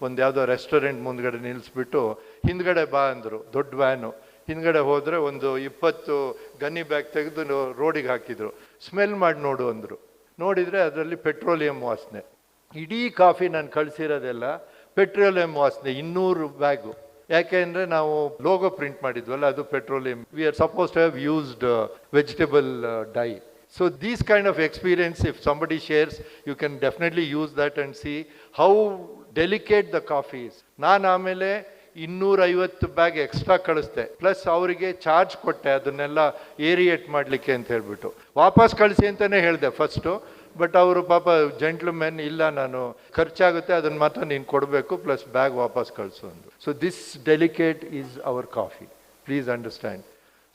ಒಂದು ಯಾವುದೋ ರೆಸ್ಟೋರೆಂಟ್ ಮುಂದ್ಗಡೆ ನಿಲ್ಲಿಸ್ಬಿಟ್ಟು ಹಿಂದ್ಗಡೆ ಬಾ ಅಂದರು. ದೊಡ್ಡ ವ್ಯಾನು. ಹಿಂದ್ಗಡೆ ಹೋದರೆ ಒಂದು 20 ಗನ್ನಿ ಬ್ಯಾಗ್ ತೆಗೆದು ರೋಡಿಗೆ ಹಾಕಿದರು. ಸ್ಮೆಲ್ ಮಾಡಿ ನೋಡು ಅಂದರು. ನೋಡಿದರೆ ಅದರಲ್ಲಿ ಪೆಟ್ರೋಲಿಯಂ ವಾಸನೆ. ಇಡೀ ಕಾಫಿ ನಾನು ಕಳಿಸಿರೋದೆಲ್ಲ ಪೆಟ್ರೋಲಿಯಂ ವಾಸನೆ, 200 ಬ್ಯಾಗು. ಯಾಕೆಂದರೆ ನಾವು ಲೋಗೋ ಪ್ರಿಂಟ್ ಮಾಡಿದ್ವಲ್ಲ, ಅದು petroleum. We are suppose to have used vegetable dye. So these kind of experience, if somebody shares, you can definitely use that and see how delicate the coffee is. ನಾನು ಆಮೇಲೆ 250 ಬ್ಯಾಗ್ ಎಕ್ಸ್ಟ್ರಾ ಕಳಿಸ್ದೆ, ಪ್ಲಸ್ ಅವರಿಗೆ ಚಾರ್ಜ್ ಕೊಟ್ಟೆ ಅದನ್ನೆಲ್ಲ ಏರಿಯೇಟ್ ಮಾಡಲಿಕ್ಕೆ ಅಂತ ಹೇಳ್ಬಿಟ್ಟು. ವಾಪಸ್ ಕಳಿಸಿ ಅಂತಲೇ ಹೇಳಿದೆ ಫಸ್ಟು, ಬಟ್ ಅವರು ಪಾಪ ಜೆಂಟ್ಲ್ಮೆನ್, ಇಲ್ಲ ನಾನು ಖರ್ಚಾಗುತ್ತೆ ಅದನ್ನು ಮಾತ್ರ ನೀನು ಕೊಡಬೇಕು, ಪ್ಲಸ್ ಬ್ಯಾಗ್ ವಾಪಸ್ ಕಳಿಸು ಅಂದರು. So this delicate is our coffee, please understand.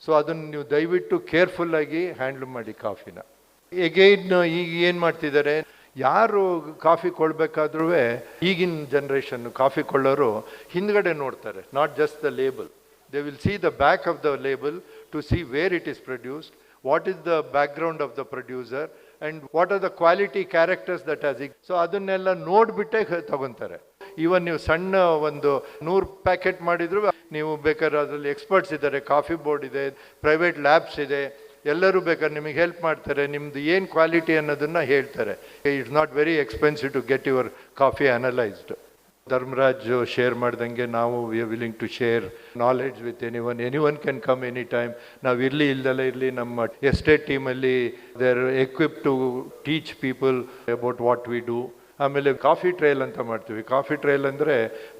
So ಅದನ್ನು ನೀವು ದಯವಿಟ್ಟು ಕೇರ್ಫುಲ್ಲಾಗಿ ಹ್ಯಾಂಡ್ಲ್ ಮಾಡಿ ಕಾಫಿನ. ಎಗೈನ್ ಈಗ ಏನು ಮಾಡ್ತಿದ್ದಾರೆ, ಯಾರು ಕಾಫಿ ಕೊಡಬೇಕಾದ್ರೂ ಈಗಿನ ಜನ್ರೇಷನ್ ಕಾಫಿ ಕೊಳ್ಳೋರು ಹಿಂದ್ಗಡೆ ನೋಡ್ತಾರೆ, not just the label. They will see the back of the label to see where it is produced, what is the background of the producer and what are the quality characters that has. So ಅದನ್ನೆಲ್ಲ ನೋಡಿಬಿಟ್ಟೆ ತಗೊತಾರೆ. ಈವನ್ ನೀವು ಸಣ್ಣ ಒಂದು 100 ಪ್ಯಾಕೆಟ್ ಮಾಡಿದ್ರು ನೀವು ಬೇಕಾದ್ರೆ ಅದರಲ್ಲಿ ಎಕ್ಸ್ಪರ್ಟ್ಸ್ ಇದ್ದಾರೆ, ಕಾಫಿ ಬೋರ್ಡ್ ಇದೆ, ಪ್ರೈವೇಟ್ ಲ್ಯಾಬ್ಸ್ ಇದೆ, ಎಲ್ಲರೂ ಬೇಕಾದ್ರೆ ನಿಮಗೆ ಹೆಲ್ಪ್ ಮಾಡ್ತಾರೆ, ನಿಮ್ಮದು ಏನು ಕ್ವಾಲಿಟಿ ಅನ್ನೋದನ್ನು ಹೇಳ್ತಾರೆ. It's not very expensive to get your coffee analysed. Dharmaraj share ಮಾಡ್ದಂಗೆ ನಾವು we are willing to share knowledge with anyone can come any time. ನಾವು ಇಲ್ದಲ್ಲ ಇರಲಿ, ನಮ್ಮ ಎಸ್ಟೇಟ್ ಟೀಮಲ್ಲಿ they are equip to teach people about what we do. ಆಮೇಲೆ ಕಾಫಿ ಟ್ರಯಲ್ ಅಂತ ಮಾಡ್ತೀವಿ. ಕಾಫಿ ಟ್ರಯಲ್ ಅಂದರೆ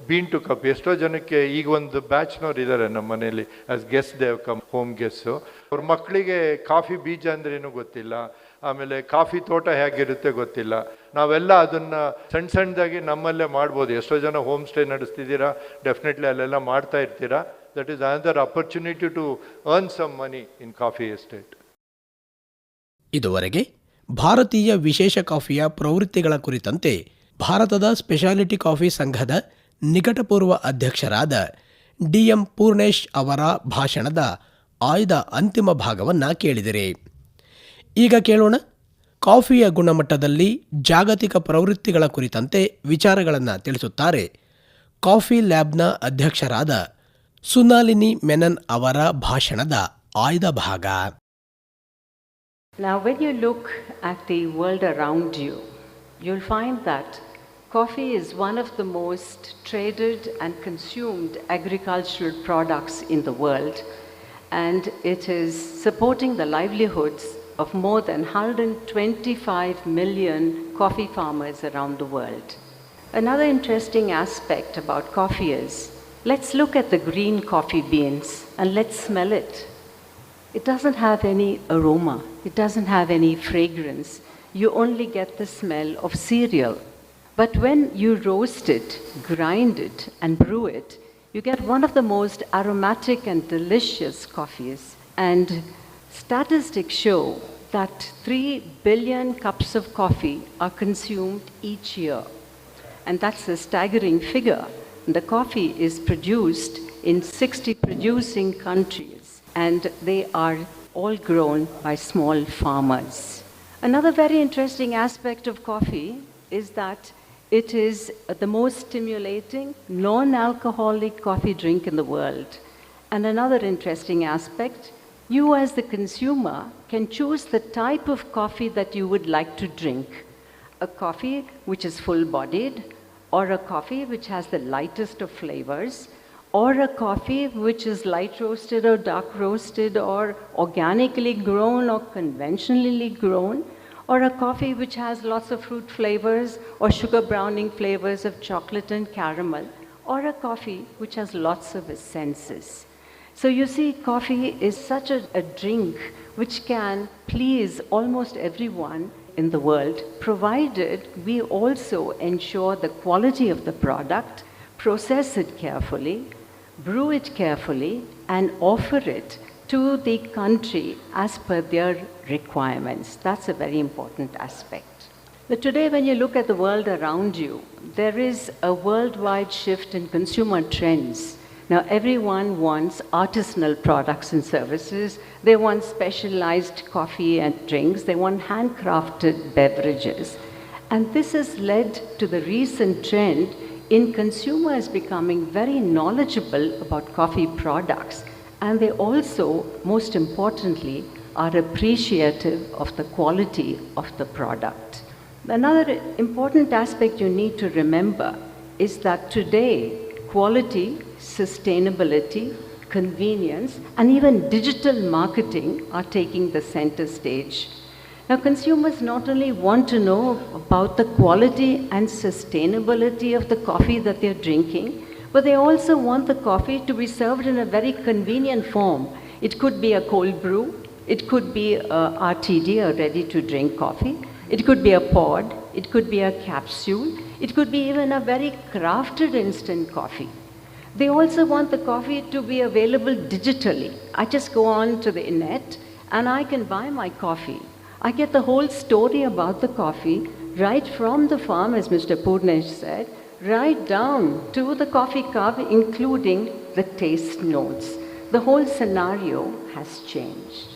ಬೀನ್ ಟು ಕಪ್. ಎಷ್ಟೋ ಜನಕ್ಕೆ ಈಗ ಒಂದು ಬ್ಯಾಚ್ನವ್ರು ಇದ್ದಾರೆ ನಮ್ಮ ಮನೇಲಿ as guest, they come home guest. ಅವ್ರ ಮಕ್ಕಳಿಗೆ ಕಾಫಿ ಬೀಜ ಅಂದ್ರೇನು ಗೊತ್ತಿಲ್ಲ, ಆಮೇಲೆ ಕಾಫಿ ತೋಟ ಹೇಗಿರುತ್ತೆ ಗೊತ್ತಿಲ್ಲ. ನಾವೆಲ್ಲ ಅದನ್ನು ಸಣ್ಣದಾಗಿ ನಮ್ಮಲ್ಲೇ ಮಾಡ್ಬೋದು. ಎಷ್ಟೋ ಜನ ಹೋಮ್ ಸ್ಟೇ ನಡೆಸ್ತಿದ್ದೀರಾ, ಡೆಫಿನೆಟ್ಲಿ ಅಲ್ಲೆಲ್ಲ ಮಾಡ್ತಾ ಇರ್ತೀರಾ. That is another opportunity to earn some money in coffee estate. ಇದುವರೆಗೆ ಭಾರತೀಯ ವಿಶೇಷ ಕಾಫಿಯ ಪ್ರವೃತ್ತಿಗಳ ಕುರಿತಂತೆ ಭಾರತದ ಸ್ಪೆಷಾಲಿಟಿ ಕಾಫಿ ಸಂಘದ ನಿಕಟಪೂರ್ವ ಅಧ್ಯಕ್ಷರಾದ DM ಪೂರ್ಣೇಶ್ ಅವರ ಭಾಷಣದ ಆಯ್ದ ಅಂತಿಮ ಭಾಗವನ್ನು ಕೇಳಿದಿರಿ. ಈಗ ಕೇಳೋಣ, ಕಾಫಿಯ ಗುಣಮಟ್ಟದಲ್ಲಿ ಜಾಗತಿಕ ಪ್ರವೃತ್ತಿಗಳ ಕುರಿತಂತೆ ವಿಚಾರಗಳನ್ನು ತಿಳಿಸುತ್ತಾರೆ ಕಾಫಿ ಲ್ಯಾಬ್ನ ಅಧ್ಯಕ್ಷರಾದ ಸುನಾಲಿನಿ ಮೆನನ್ ಅವರ ಭಾಷಣದ ಆಯ್ದ ಭಾಗ. Now, when you look at the world around you, you'll find that coffee is one of the most traded and consumed agricultural products in the world, and it is supporting the livelihoods of more than 125 million coffee farmers around the world. Another interesting aspect about coffee is, let's look at the green coffee beans and let's smell it. It doesn't have any aroma, it doesn't have any fragrance. You only get the smell of cereal. But when you roast it, grind it, and brew it, you get one of the most aromatic and delicious coffees. And statistics show that 3 billion cups of coffee are consumed each year. And that's a staggering figure. The coffee is produced in 60 producing countries, and they are all grown by small farmers. Another very interesting aspect of coffee is that it is the most stimulating, non-alcoholic coffee drink in the world. And another interesting aspect, you as the consumer can choose the type of coffee that you would like to drink. A coffee which is full-bodied, or a coffee which has the lightest of flavors, or a coffee which is light roasted or dark roasted or organically grown or conventionally grown, or a coffee which has lots of fruit flavors or sugar browning flavors of chocolate and caramel, or a coffee which has lots of essences. So you see, coffee is such a drink which can please almost everyone in the world, provided we also ensure the quality of the product, process it carefully, brew it carefully, and offer it to the country as per their requirements. That's a very important aspect. But today, when you look at the world around you, there is a worldwide shift in consumer trends. Now, everyone wants artisanal products and services. They want specialized coffee and drinks. They want handcrafted beverages. And this has led to the recent trend in consumers becoming very knowledgeable about coffee products, and they also, most importantly, are appreciative of the quality of the product. Another important aspect you need to remember is that today, quality, sustainability, convenience, and even digital marketing are taking the center stage. Now, consumers not only want to know about the quality and sustainability of the coffee that they're drinking, but they also want the coffee to be served in a very convenient form. It could be a cold brew, it could be a RTD, a ready-to-drink coffee, it could be a pod, it could be a capsule, it could be even a very crafted instant coffee. They also want the coffee to be available digitally. I just go on to the net and I can buy my coffee. I get the whole story about the coffee right from the farm, as Mr. Purnesh said, right down to the coffee cup, including the taste notes. The whole scenario has changed.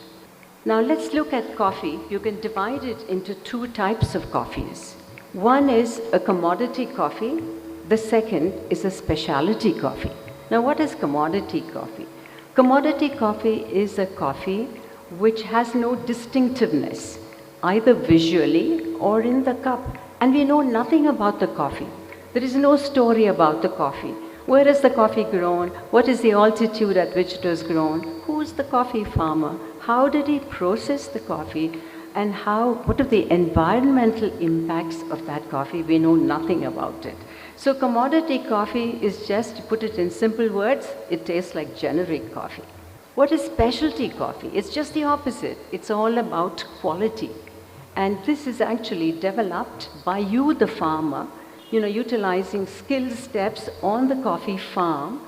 Now let's look at coffee. You can divide it into two types of coffees. One is a commodity coffee. The second is a specialty coffee. Now what is commodity coffee? Commodity coffee is a coffee which has no distinctiveness, either visually or in the cup. And we know nothing about the coffee. There is no story about the coffee. Where is the coffee grown? What is the altitude at which it was grown? Who is the coffee farmer? How did he process the coffee? And what are the environmental impacts of that coffee? We know nothing about it. So commodity coffee is just, to put it in simple words, it tastes like generic coffee. What is specialty coffee? It's just the opposite. It's all about quality. And this is actually developed by you, the farmer, utilizing skilled steps on the coffee farm.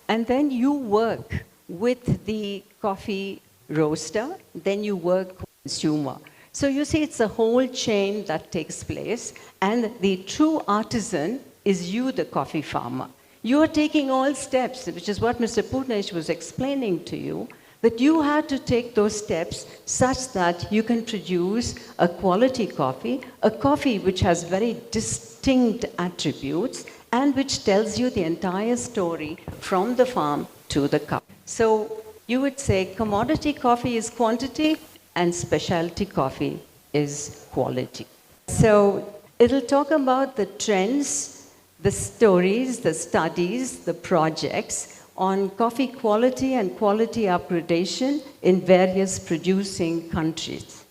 And then you work with the coffee roaster, then you work with the consumer. So you see, it's a whole chain that takes place, and the true artisan is you, the coffee farmer. You are taking all steps, which is what Mr. Purnesh was explaining to you, that you had to take those steps such that you can produce a quality coffee, a coffee which has very distinct attributes and which tells you the entire story from the farm to the cup. So you would say commodity coffee is quantity and specialty coffee is quality. So it'll talk about the trends, the stories, the studies, the projects on coffee quality and quality upgradation in various producing countries.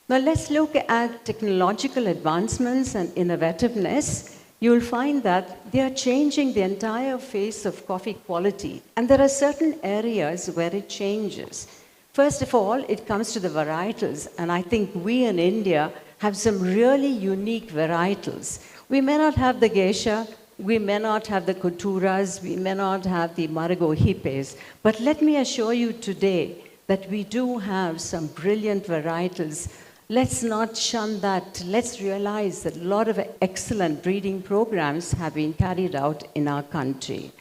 Now let's look at technological advancements and innovativeness. You'll find that they are changing the entire face of coffee quality, and there are certain areas where it changes. First of all, it comes to the varietals, and I think we in India have some really unique varietals. We may not have the geisha, we may not have the Culturas, we may not have the Marigot Hipes, but let me assure you today that we do have some brilliant varietals. Let's not shun that. Let's realize that a lot of excellent breeding programs have been carried out in our country.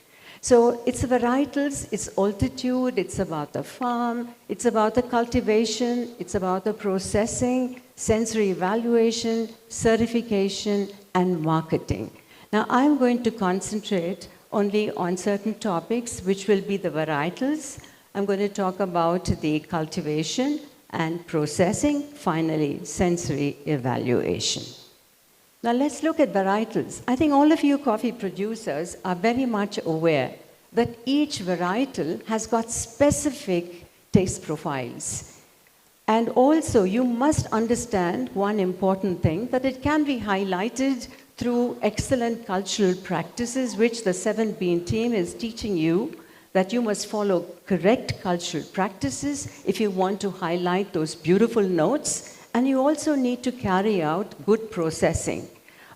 So it's varietals, it's altitude, it's about the farm, it's about the cultivation, it's about the processing, sensory evaluation, certification, and marketing. Now, I'm going to concentrate only on certain topics, which will be the varietals. I'm going to talk about the cultivation and processing, finally, sensory evaluation. Now, let's look at varietals. I think all of you coffee producers are very much aware that each varietal has got specific taste profiles. And also, you must understand one important thing, that it can be highlighted through excellent cultural practices, which the 7Bean team is teaching you, that you must follow correct cultural practices if you want to highlight those beautiful notes, and you also need to carry out good processing.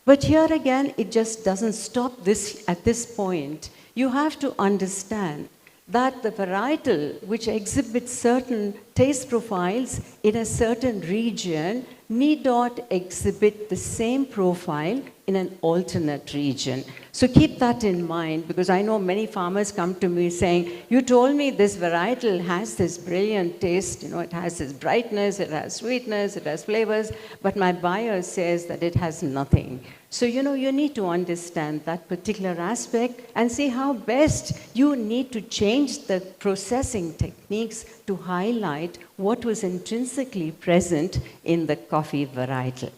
But here again, it just doesn't stop this at this point. You have to understand that the varietal which exhibits certain taste profiles in a certain region need not exhibit the same profile in an alternate region. So keep that in mind, because I know many farmers come to me saying, you told me this varietal has this brilliant taste, it has this brightness, it has sweetness, it has flavors, but my buyer says that it has nothing. So, you need to understand that particular aspect and see how best you need to change the processing techniques to highlight what was intrinsically present in the coffee varietal.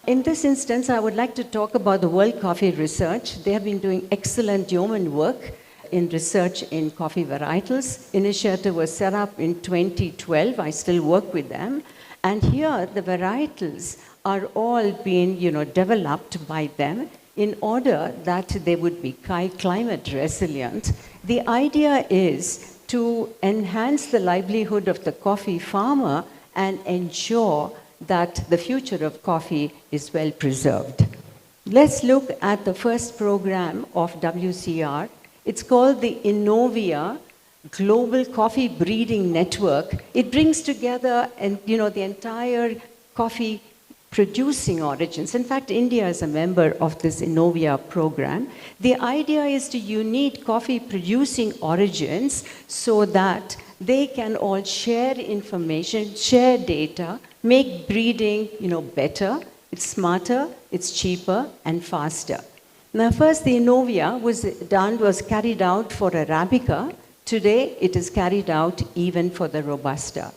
In this instance, I would like to talk about the World Coffee Research. They have been doing excellent yeoman work in research in coffee varietals. Initiative was set up in 2012. I still work with them. And here, the varietals are all being, developed by them in order that they would be climate resilient. The idea is to enhance the livelihood of the coffee farmer and ensure that the future of coffee is well preserved. Let's look at the first program of WCR. It's called the Innovia Global Coffee Breeding Network. It brings together the entire coffee producing origins. In fact, India is a member of this Innovia program. The idea is to unite coffee producing origins so that they can all share information, share data, make breeding better. It's smarter, it's cheaper, and faster. Now, first, the Innovia was carried out for Arabica. Today, it is carried out even for the Robusta.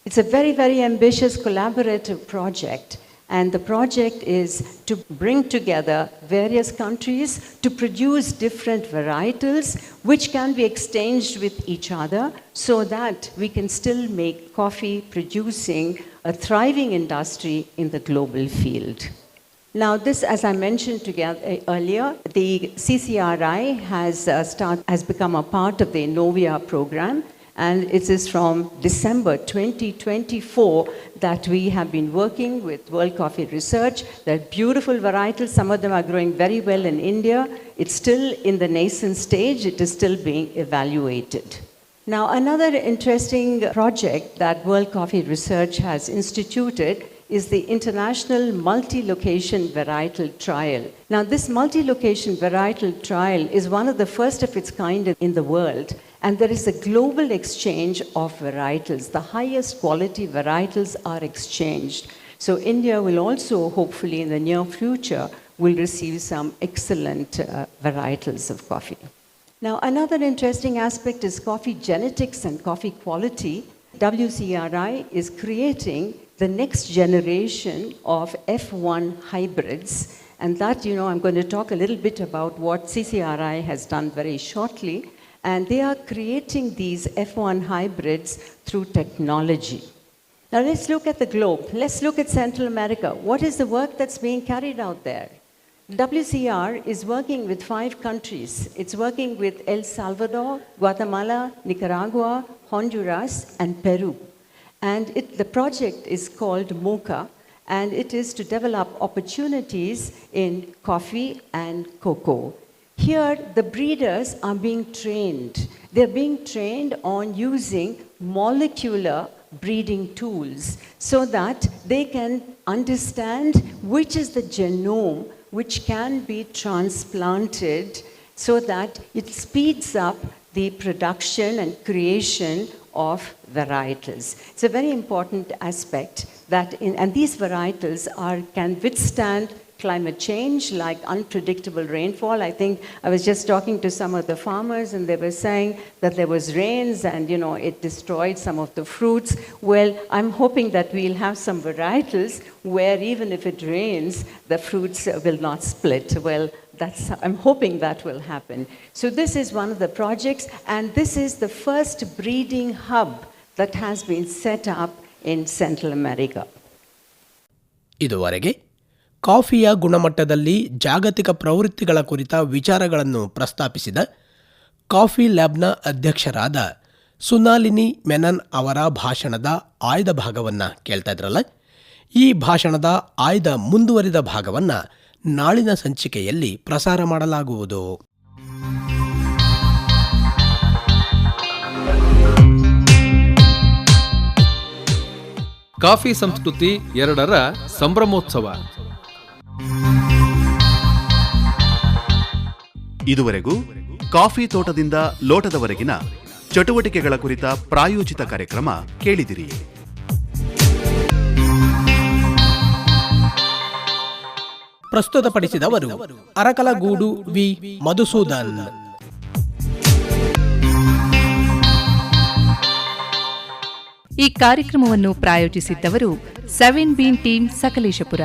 It's a very, very ambitious collaborative project. And the project is to bring together various countries to produce different varietals which can be exchanged with each other so that we can still make coffee producing a thriving industry in the global field. Now this, as I mentioned earlier, the CCRI has become a part of the Innovia program. And it is from December 2024 that we have been working with World Coffee Research. They're beautiful varietals. Some of them are growing very well in India. It's still in the nascent stage. It is still being evaluated. Now, another interesting project that World Coffee Research has instituted is the International Multi-Location Varietal Trial. Now, this multi-location varietal trial is one of the first of its kind in the world. And there is a global exchange of varietals. The highest quality varietals are exchanged. So India will also, hopefully in the near future, will receive some excellent varietals of coffee. Now, another interesting aspect is coffee genetics and coffee quality. WCRI is creating the next generation of F1 hybrids. And that, I'm going to talk a little bit about what CCRI has done very shortly. And they are creating these F1 hybrids through technology. Now let's look at the globe. Let's look at Central America. What is the work that's being carried out there? WCR is working with 5 countries. It's working with El Salvador, Guatemala, Nicaragua, Honduras, and Peru. And the project is called MOCA, and it is to develop opportunities in coffee and cocoa. Here, the breeders are being trained. They're being trained on using molecular breeding tools so that they can understand which is the genome which can be transplanted so that it speeds up the production and creation of varietals. It's a very important aspect and these varietals can withstand climate change, like unpredictable rainfall. I think I was just talking to some of the farmers and they were saying that there was rains and it destroyed some of the fruits. Well, I'm hoping that we'll have some varietals where even if it rains, the fruits will not split. Well, I'm hoping that will happen. So this is one of the projects, and this is the first breeding hub that has been set up in Central America. ಇದುವರೆಗೆ ಕಾಫಿಯ ಗುಣಮಟ್ಟದಲ್ಲಿ ಜಾಗತಿಕ ಪ್ರವೃತ್ತಿಗಳ ಕುರಿತ ವಿಚಾರಗಳನ್ನು ಪ್ರಸ್ತಾಪಿಸಿದ ಕಾಫಿ ಲ್ಯಾಬ್ನ ಅಧ್ಯಕ್ಷರಾದ ಸುನಾಲಿನಿ ಮೆನನ್ ಅವರ ಭಾಷಣದ ಆಯ್ದ ಭಾಗವನ್ನು ಕೇಳ್ತಾ ಇದ್ರಲ್ಲ. ಈ ಭಾಷಣದ ಆಯ್ದ ಮುಂದುವರಿದ ಭಾಗವನ್ನು ನಾಳಿನ ಸಂಚಿಕೆಯಲ್ಲಿ ಪ್ರಸಾರ ಮಾಡಲಾಗುವುದು. ಕಾಫಿ ಸಂಸ್ಕೃತಿ 2ರ ಸಂಭ್ರಮೋತ್ಸವ. ಇದುವರೆಗೂ ಕಾಫಿ ತೋಟದಿಂದ ಲೋಟದವರೆಗಿನ ಚಟುವಟಿಕೆಗಳ ಕುರಿತ ಪ್ರಾಯೋಜಿತ ಕಾರ್ಯಕ್ರಮ ಕೇಳಿದಿರಿ. ಪ್ರಸ್ತುತಪಡಿಸಿದವರು ಅರಕಲಗೂಡು ವಿ ಮಧುಸೂದನ್. ಈ ಕಾರ್ಯಕ್ರಮವನ್ನು ಪ್ರಾಯೋಜಿಸಿದ್ದವರು 7 ಬೀನ್ ಟೀಮ್ ಸಕಲೇಶಪುರ.